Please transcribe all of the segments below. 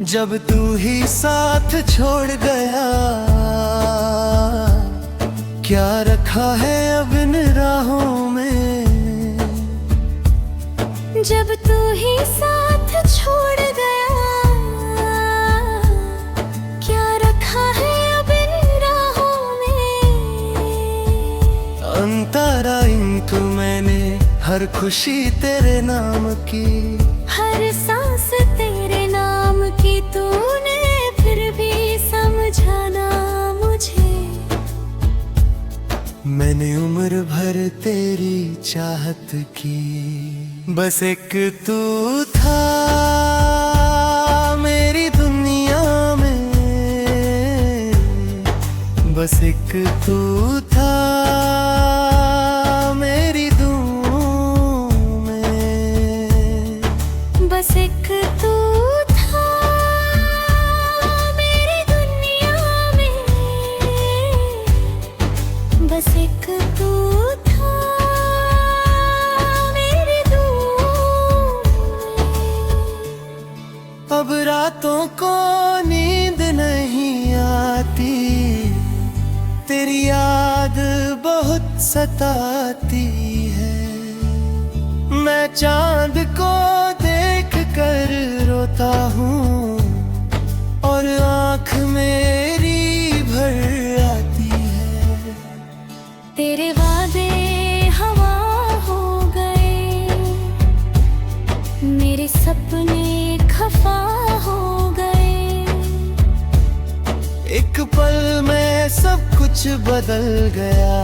जब तू ही साथ छोड़ गया, क्या रखा है अब इन राहों में। जब तू ही साथ छोड़ गया, क्या रखा है अब इन राहों में। अंतरा तू मैंने हर खुशी तेरे नाम की, हर सांस तेरे नाम की। तूने फिर भी समझाना मुझे। मैंने उम्र भर तेरी चाहत की, बस एक तू था मेरी दुनिया में। बस एक तू था मेरी दुआ में। बस एक तू था मेरी दुनिया में। बस एक तू था मेरी दुआ में। अब रातों को नींद नहीं आती, तेरी याद बहुत सताती है। मैं चांद को देख कर रोता हूँ और आँख मेरी भर आती है। तेरे वादे हवा हो गए, मेरे सपने खफा हो गए। एक पल में सब कुछ बदल गया,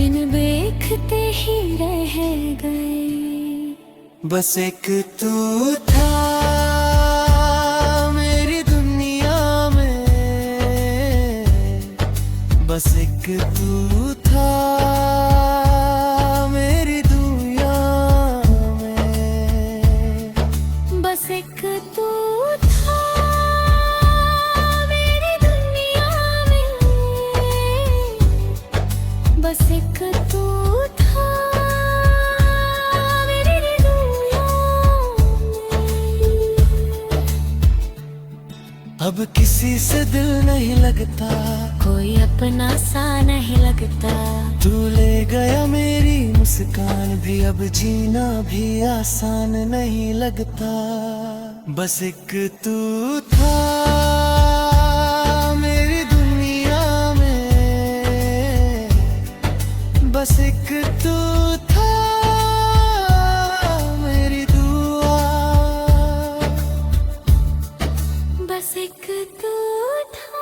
इन देखते ही रह गए। बस एक तू था मेरी दुनिया में। बस एक तू था मेरी दुनिया में। बस एक तू था मेरी दुनिया में। बस एक तू था मेरी दुनिया में। अब किसी से दिल नहीं लगता, कोई अपना सा नहीं लगता। तू ले गया मेरी मुस्कान भी, अब जीना भी आसान नहीं लगता। बस एक तू था मेरी दुनिया में। बस एक तू था मेरी दुआ। बस एक तू था।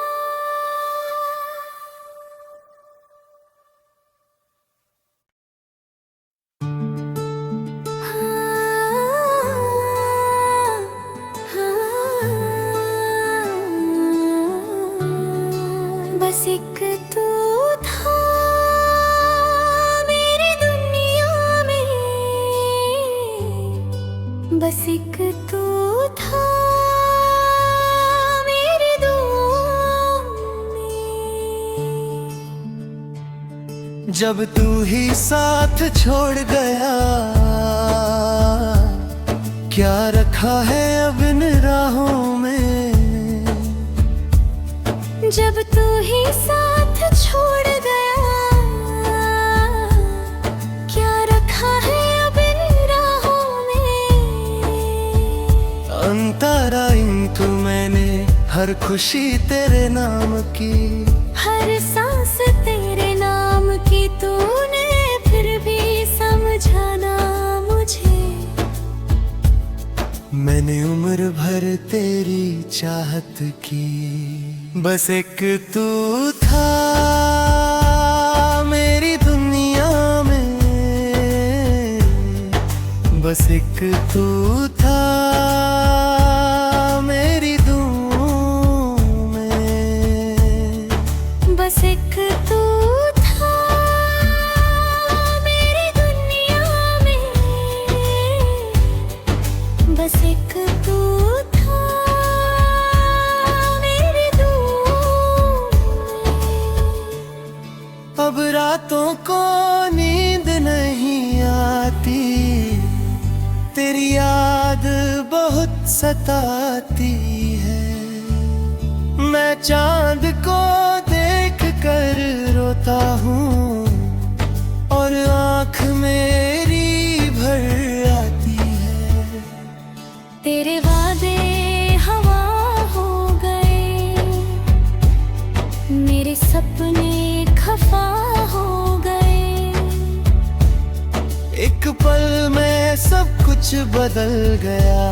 बस एक तू था मेरी दुनिया में। बस एक तू था मेरी दुआ में। जब तू ही साथ छोड़ गया, क्या रखा है अब इन राहों में। जब तू ही साथ छोड़ गया, क्या रखा है अब इन राहों में। अंतरा तू मैंने हर खुशी तेरे नाम की, हर सांस तेरे नाम की। तूने फिर भी समझाना मुझे। मैंने उम्र भर तेरी चाहत की, बस एक तू था मेरी दुनिया में। बस एक तू था मेरी दुआ में। बस एक तू था मेरी दुनिया में। बस एक तू था मेरी दुआ में। अब रातों को नींद नहीं आती, तेरी याद बहुत बहुत सताती है। मैं चांद को देख कर रोता हूँ और आँख मेरी भर आती है। तेरे वादे हवा हो गए, मेरे सपने खफा हो गए। एक पल में सब कुछ बदल गया,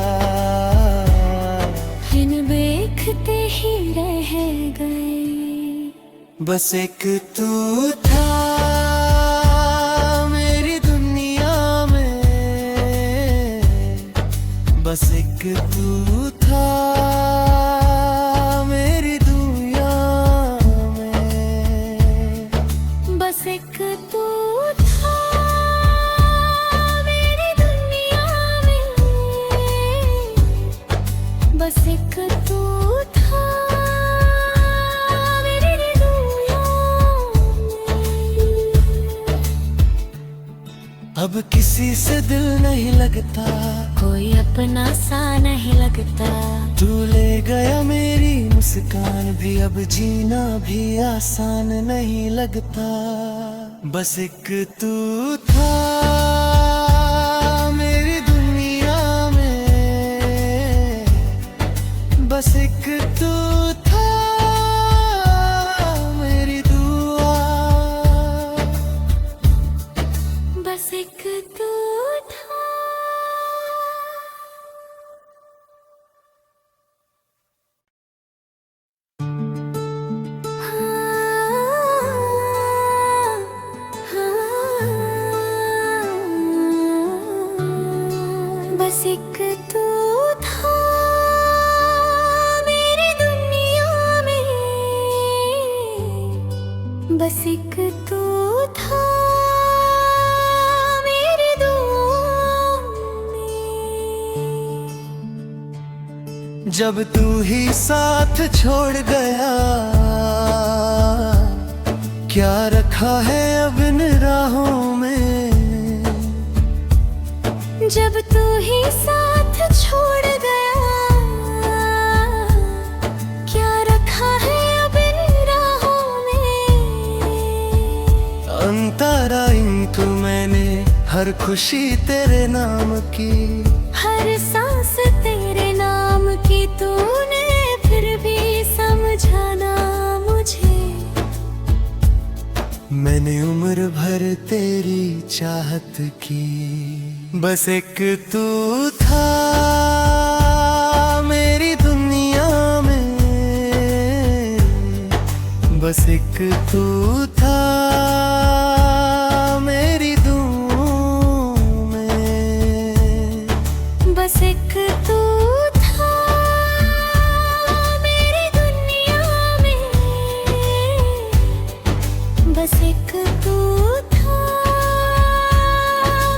बिन देखते ही रह गए। बस एक तू था मेरी दुनिया में, बस एक तू था मेरी दुनिया में। बस एक तू था मेरी दुनिया में, बस एक तू था मेरी दुनिया में। अब किसी से दिल नहीं लगता, कोई अपना सा नहीं लगता। तू ले गया मेरी मुस्कान भी, अब जीना भी आसान नहीं लगता। बस एक तू था मेरी दुनिया में, बस एक तू था मेरी दुआ। बस एक तू था। बस एक तू था मेरी दुनिया में, बस एक तू था मेरी दुआ में। जब तू ही साथ छोड़ गया, क्या रखा है अब इन राहों में। जब तू ही साथ छोड़ गया, क्या रखा है अब इन राहों में। अंतरा इंक मैंने हर खुशी तेरे नाम की, हर सांस तेरे नाम की। तूने फिर भी समझाना मुझे, मैंने उम्र भर तेरी चाहत की। बस एक तू था मेरी दुनिया में, बस एक तू था मेरी दुआ में। बस एक तू था मेरी दुनिया में, बस एक तू था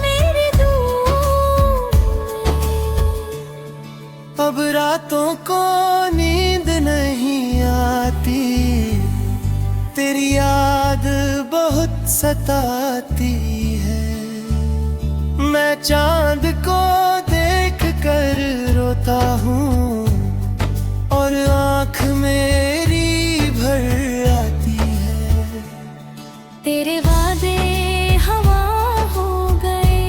मेरी दुआ में। अब रातों को नींद नहीं आती, तेरी याद बहुत सताती है। मैं चांद को देख कर रोता हूँ और आँख मेरी भर आती है। तेरे वादे हवा हो गए,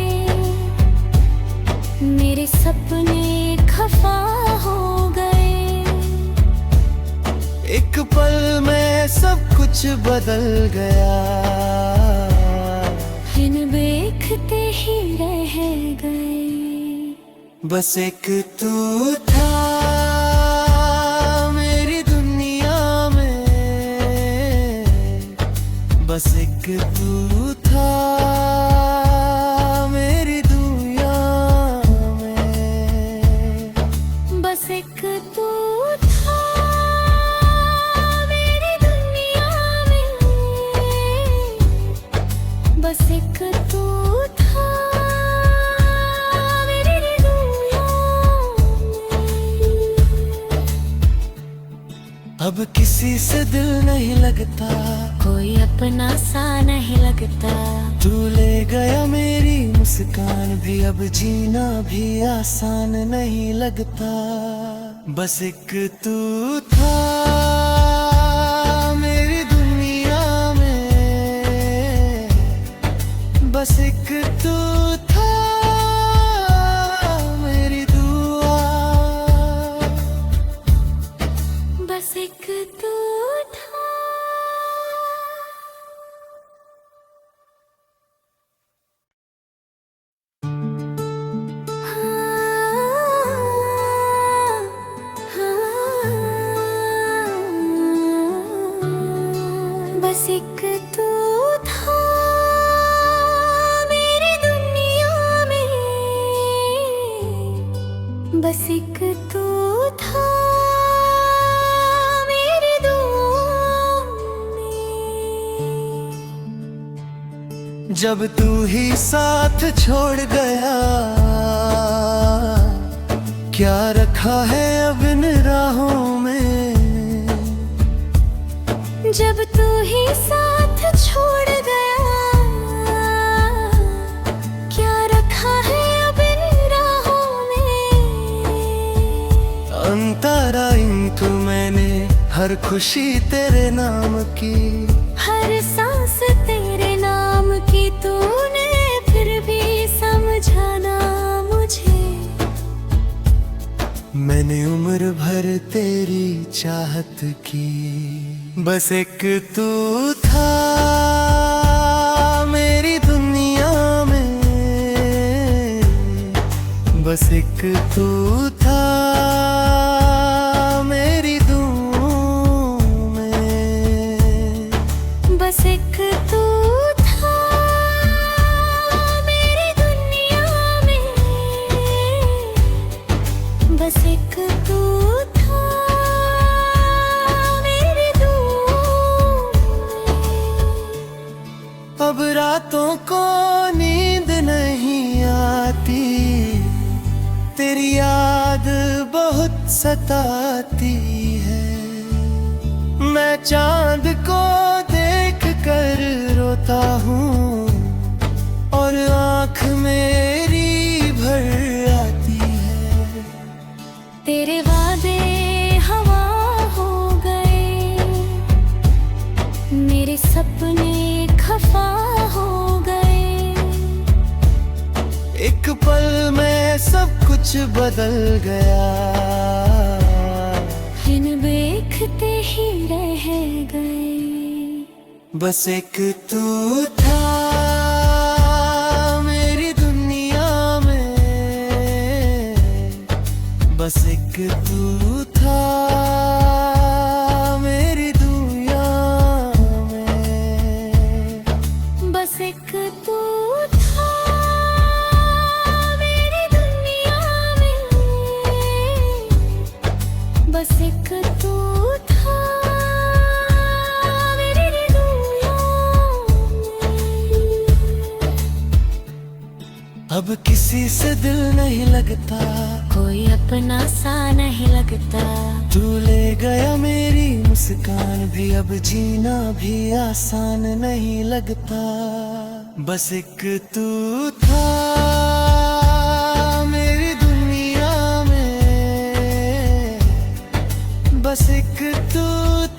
मेरे सपने खफा हो गए। एक पल में सब कुछ बदल गया, बिन देखते ही रह गए। बस एक तू था मेरी दुनिया में, बस एक तू था मेरी दुनिया में। बस एक तू था मेरी दुनिया में, बस एक तू था मेरी दुनिया में। अब किसी से दिल नहीं लगता, कोई अपना सा नहीं लगता। तू ले गया मेरी मुस्कान भी, अब जीना भी आसान नहीं लगता। बस एक तू था मेरी दुनिया में, बस एक तू था मेरी दुआ, बस एक तू था। बस एक तू था मेरी दुनिया में, बस एक तू था मेरी दुआ में। जब तू ही साथ छोड़ गया, क्या रखा है अब इन राहों में। जब तू ही साथ छोड़ गया, क्या रखा है अब इन राहों में। अंतरा इनको मैंने हर खुशी तेरे नाम की, हर सांस तेरे नाम की, तूने फिर भी समझाना मुझे। मैंने उम्र भर तेरी चाहत की, बस एक तू था मेरी दुनिया में, बस एक तू था मेरी दुआ में, बस एक तू था मेरी दुनिया में, बस एक तू था मेरी दुआ में। अब रातों को नींद नहीं आती, तेरी याद बहुत सताती है। मैं चांद को देख कर रोता हूँ और आँख मेरी भर आती है। तेरे वादे हवा हो गए, मेरे सपने खफा हो गए। एक पल में सब कुछ बदल गया, इन देखते ही रह गए। बस एक तू था मेरी दुनिया में, बस एक तू था मेरी दुनिया में, बस एक तू था मेरी दुनिया में, बस एक तू था मेरी दुनिया में। अब किसी से दिल नहीं लगता, कोई अपना सा नहीं लगता। तू ले गया मेरी मुस्कान भी, अब जीना भी आसान नहीं लगता। बस एक तू था मेरी दुनिया में, बस एक तू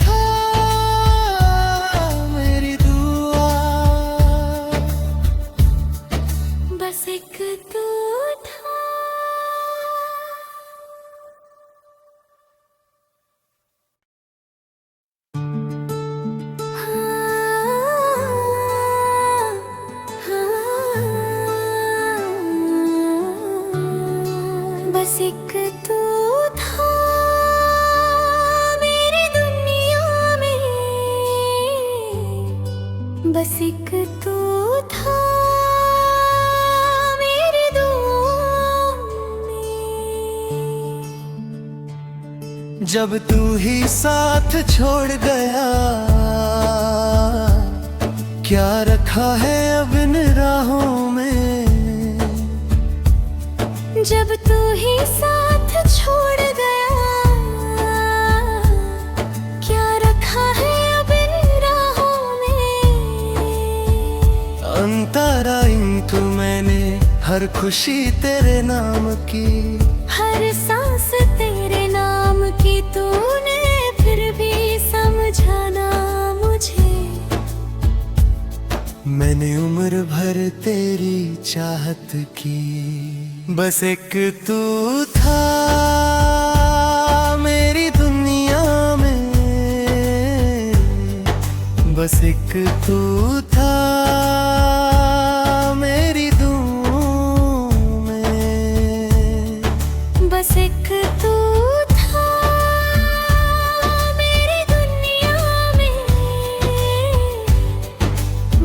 था मेरी दुआ, बस एक तू था। बस एक तू था मेरी दुनिया में, बस एक तू था मेरी दुआ में। जब तू ही साथ छोड़ गया, क्या रखा है अब इन राहों में। जब तू ही साथ छोड़ गया, क्या रखा है अब इन राहों में। अंतर हर खुशी तेरे नाम की, हर सांस तेरे नाम की। तूने फिर भी समझाना मुझे। मैंने उम्र भर तेरी चाहत की, बस एक तू था मेरी दुनिया में, बस एक तू था मेरी धूम में, बस एक तू था मेरी दुनिया में,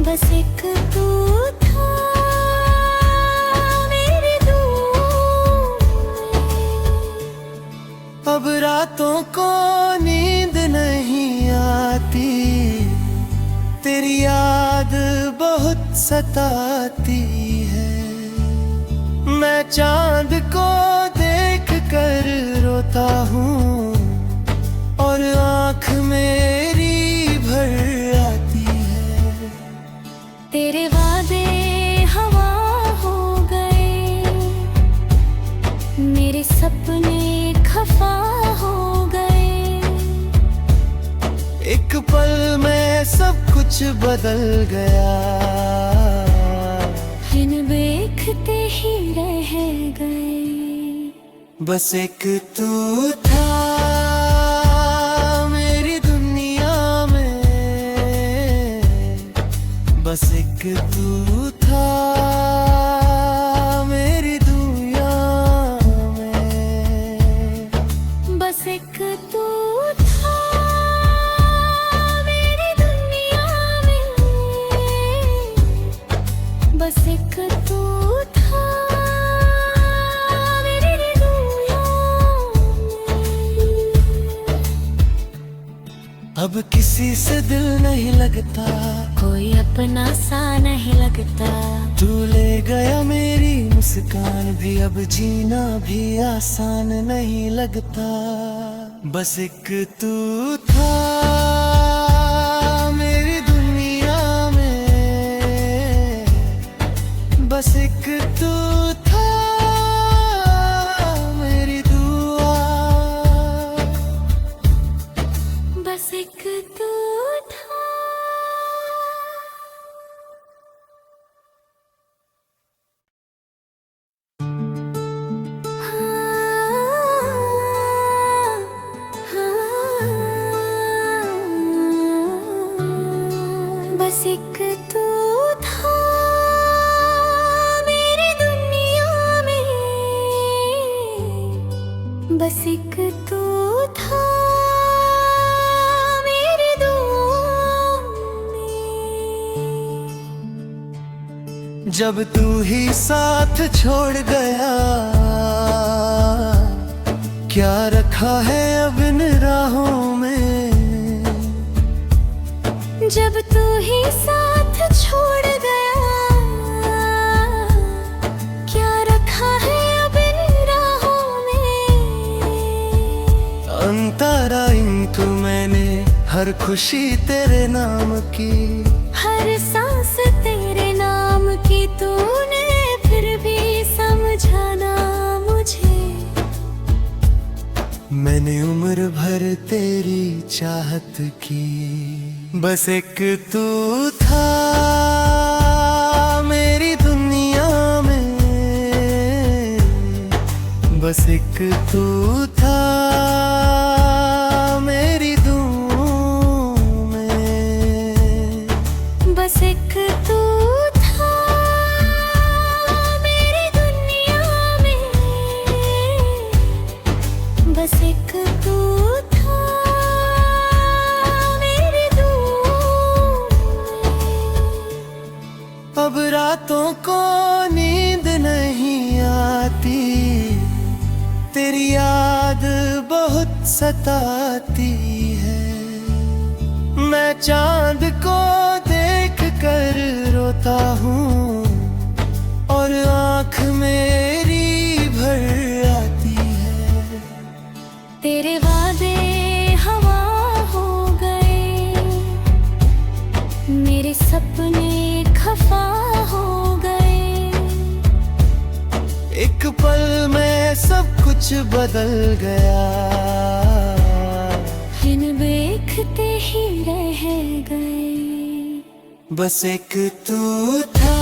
बस एक तू था मेरी धूम में। अब रातों को नींद नहीं आती, तेरी याद बहुत सताती है। मैं चांद को देख कर रोता हूँ और आँख मेरी भर आती है। तेरे वादे हवा हो गए, मेरे सपने खफा हो गए। एक पल में सब कुछ बदल गया, बिन देखते ही रह गए। बस एक तू था मेरी दुनिया में, बस एक तू था मेरी दुनिया में, बस एक तू था मेरी दुनिया में, बस एक तू था मेरी दुनिया में। अब किसी से दिल नहीं लगता, कोई अपना सा नहीं लगता। तू ले गया मेरी मुस्कान भी, अब जीना भी आसान नहीं लगता। बस एक तू था मेरी दुनिया में, बस एक तू था मेरी दुआ, बस एक तू था। बस एक तू था मेरी दुनिया में, बस एक तू था मेरी दुआ में। जब तू ही साथ छोड़ गया, क्या रखा है अब इन राहों में। जब तू ही साथ छोड़ गया, क्या रखा है अब इन राहों में। अंतरा इनको मैंने हर खुशी तेरे नाम की, हर सांस तेरे नाम की। तूने फिर भी समझाना मुझे। मैंने उम्र भर तेरी चाहत की, बस एक तू था मेरी दुनिया में, बस एक तू था मेरी धूम में, बस एक तू था मेरी दुनिया में, बस एक तू था मेरी धूम में। अब रातों को नींद नहीं आती, तेरी याद बहुत सताती है। मैं चांद को देख कर रोता हूँ और आँख मेरी भर आती है। तेरे वादे हवा हो गए, मेरे सपने खफा हो गए। पल में सब कुछ बदल गया, बिन देखते ही रह गए। बस एक तू था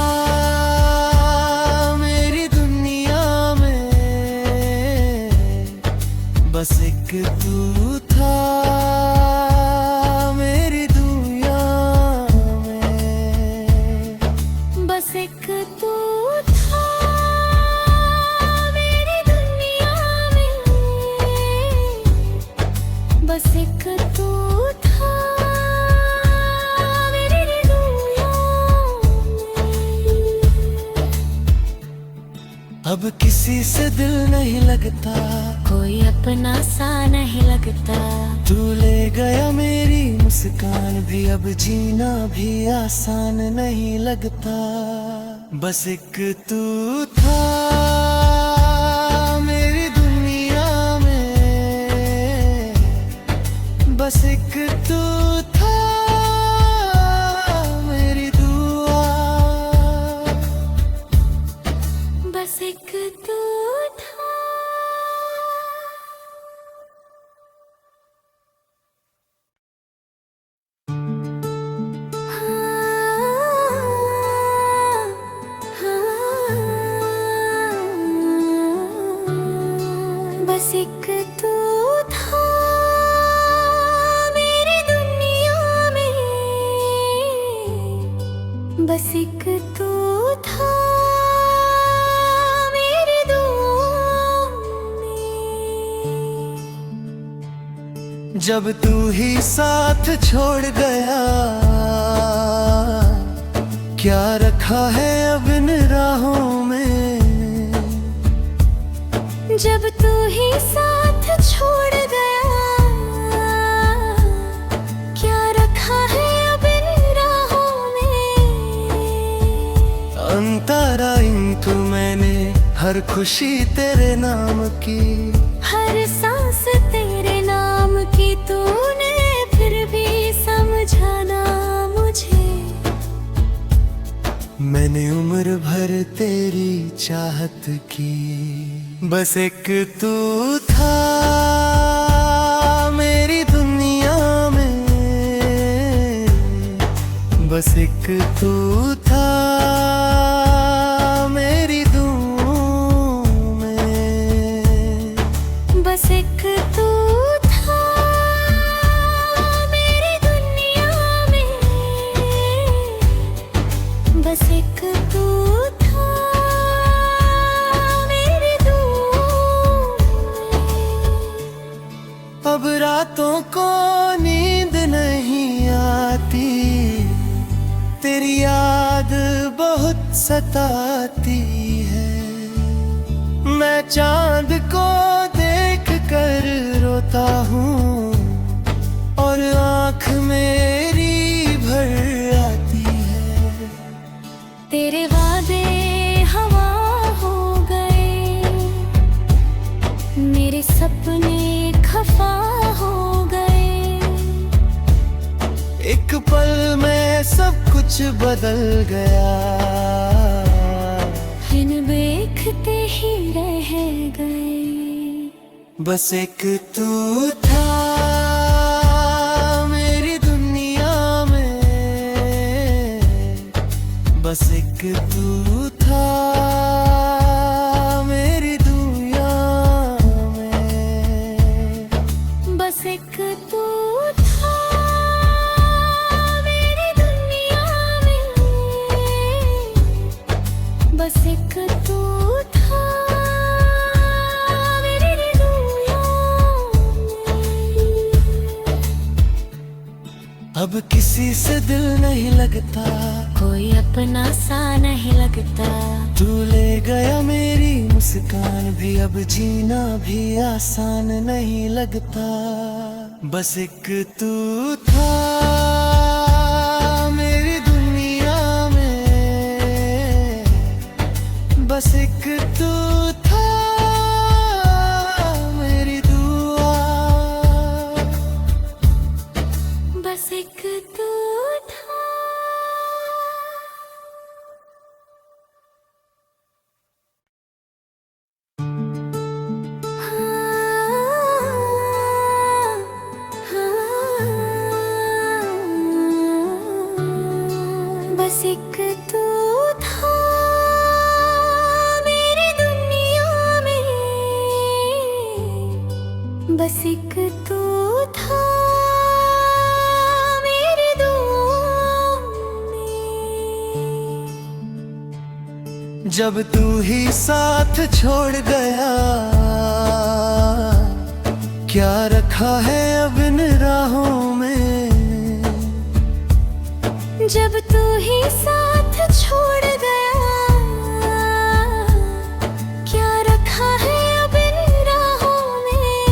मेरी दुनिया में, बस एक तू था मेरी दुनिया में, बस एक तू था मेरी दुनिया में, बस एक तू था मेरी दुनिया में। अब किसी से दिल नहीं लगता, कोई अपना सा नहीं लगता। तू ले गया मेरी मुस्कान भी, अब जीना भी आसान नहीं लगता। बस एक तू था मेरी दुनिया में, बस एक तू था मेरी दुआ, बस एक तू था। बस एक तू था मेरी दुनिया में, बस एक तू था मेरी दुआ में। जब तू ही साथ छोड़ गया, क्या रखा है अब इन राहों में। जब तू ही साथ छोड़ गया, क्या रखा है अब इन राहों में। अंतरा तू मैंने हर खुशी तेरे नाम की, हर सांस तेरे नाम की। तूने फिर भी समझाना मुझे, मैंने उम्र भर तेरी चाहत की। बस एक तू था मेरी दुनिया में, बस एक तू था मेरी दुआ में, बस एक तू था मेरी दुनिया में, बस एक तू था मेरी दुआ में। अब रातों को नींद नहीं आती, तेरी याद बहुत सताती है। मैं चांद को देख कर रोता हूँ और आँख मेरी भर आती है। तेरे वादे हवा हो गए, मेरे सपने खफा हो गए। एक पल में सब कुछ बदल गया, बिन देखते ही रह गए। बस एक तू था मेरी दुनिया में, बस एक तू था मेरी दुनिया में, बस एक तू था मेरी दुनिया में, बस एक तू था मेरी दुनिया में। अब किसी से दिल नहीं लगता, कोई अपना सा नहीं लगता। तू ले गया मेरी मुस्कान भी, अब जीना भी आसान नहीं लगता। बस एक तू था मेरी दुनिया में, बस एक तू था मेरी दुआ, बस एक तू एक तू था मेरी दुनिया में, बस एक तू था मेरी दुआ में। जब तू ही साथ छोड़ गया, क्या रखा है अब इन राहों में। जब तू ही साथ छोड़ गया, क्या रखा है अब इन राहों में।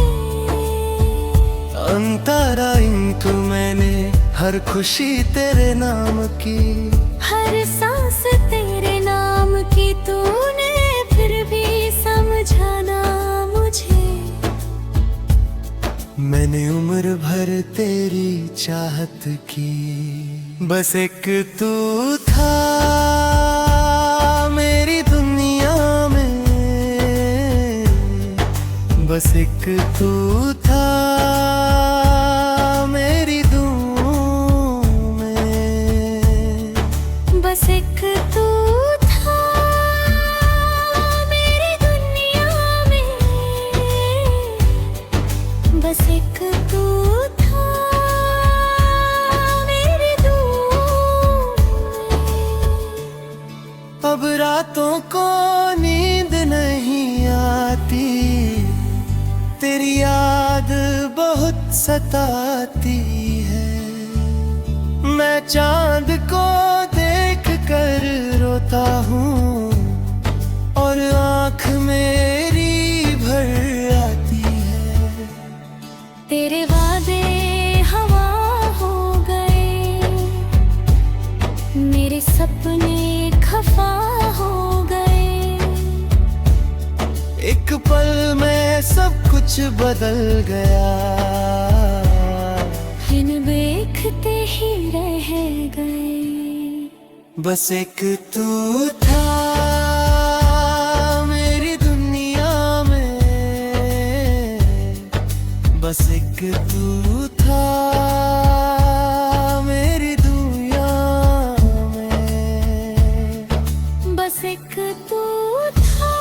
अंतरा इंक मैंने हर खुशी तेरे नाम की, हर सांस तेरे नाम की, तूने फिर भी समझाना मुझे। मैंने उम्र भर तेरी चाहत की, बस एक तू था मेरी दुनिया में, बस एक तू था मेरी दुआ में। बस एक तू था मेरी दुनिया में, बस एक तू था मेरी दुआ में। अब रातों को नींद नहीं आती, तेरी याद बहुत सताती है। मैं चांद को देख कर रोता हूँ और आँख मेरी भर आती है। तेरे वादे हवा हो गए, मेरे सपने खफा हो गए। एक पल में सब कुछ बदल गया, बिन देखते ही रह गए। बस एक तू था मेरी दुनिया में, बस एक तू था मेरी दुनिया में। बस एक तू था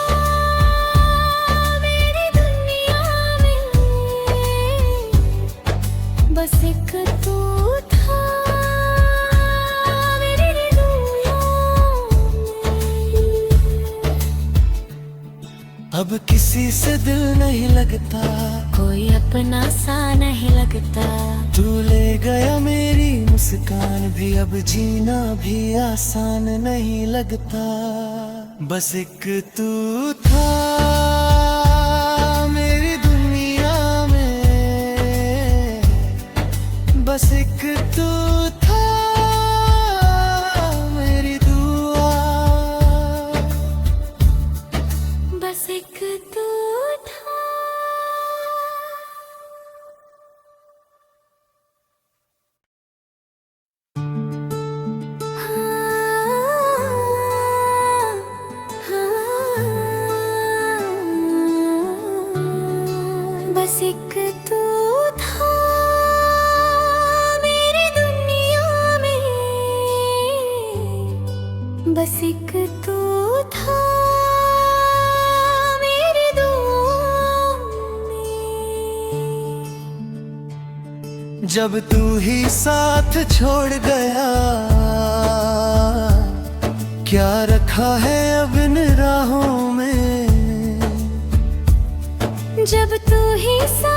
मेरी दुनिया में, बस एक तू था मेरी दुनिया में। अब किसी से दिल नहीं लगता, कोई अपना सा नहीं लगता। तू ले गया मेरी मुस्कान भी, अब जीना भी आसान नहीं लगता। बस एक तू था मेरी दुनिया में, बस एक तू था मेरी दुआ। बस एक तू था। बस एक तू था मेरी दुनिया में, बस एक तू था मेरी दुआ में। जब तू ही साथ छोड़ गया, क्या रखा है अब इन राहों में। जब तू ही सा